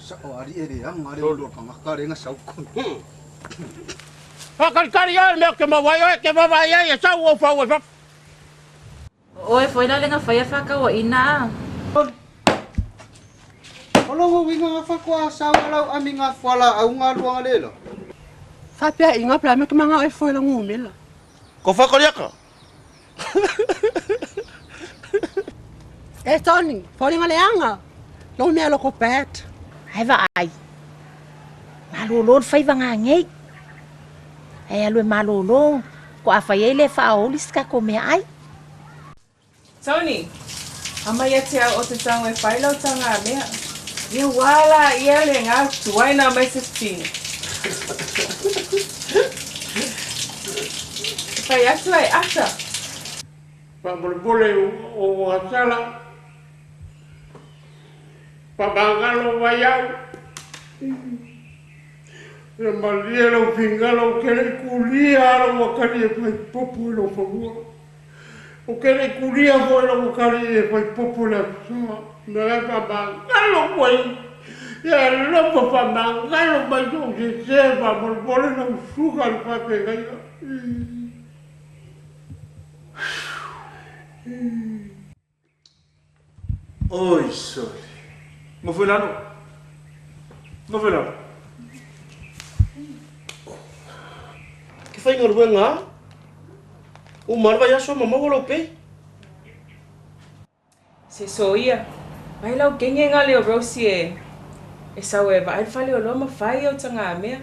Sa o ari ere ang ari lo ka makare nga sa ko. Kari me ke mawaya ya sa wo fa wo. Oi, foi lá lenga foi a faca o ina. Olo winga nga fa kwa sa wala ami nga fala au nga luang lelo. Sapia inga pra me que manga e foi lang umila. Ko fa ko yaka. E Tony, foi nga leanga. Lo me lo ko pet. Ai vai. Malolong fai vangangei. Ai alue malolong. Ko afai ele fa olis ka ko me ai. Tony, amaya tia o te tango e whailau tanga mea. Ia wala ia le ngā tuaina mai se tini. Whai atu ai ata. Pabole o asala. Pabangalo vayau. Le malielo pingalo que le culia lo wakari e popo lo favor. O que le culia foi lo wakari e popo la sua. Me va pabangalo foi. Ya lo pabangalo vai o que se va por no sugar pa que gaya. Oi, sorry. Mo foi lá no. Mo foi lá. Que fai ngor wenga? O mar vai aso mama wolo pe. Se soia. Whailau genge ngā leo Rosie e. E sau e vai whale o loma whai o tanga mea.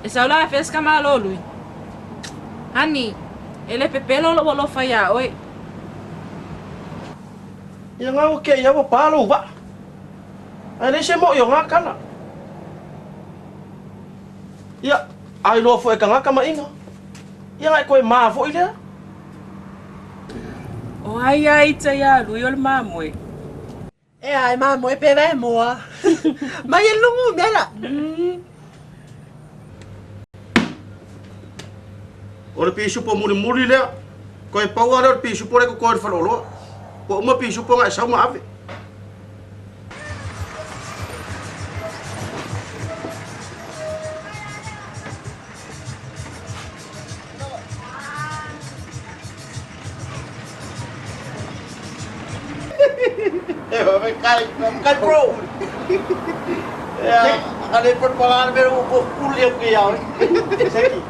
E sa la fes ka malo lui. Hani, ele pepelo lo fai a oi. Ia ngā o ke ia wa palo wa. Ai le se mo yo ngā kala. Ia, ai lo fo e ka ngā kama inga. Ia ngai koe maa fo i lea. O ai ai ta ia lui o le mamoi. E ai ma mo e pe vai moa. Mai e lungu mela. O le pisu po muri lea. Koe pau ale o le pisu po le ko koe le whaloloa. Po uma pisu po ngai sau ma ave. Kai bro. Ya, ada perpalahan baru kuliah ke ya. Seki.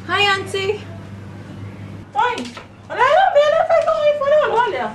Hi auntie. Oi, olha aí, olha aí, faz com o iPhone, olha.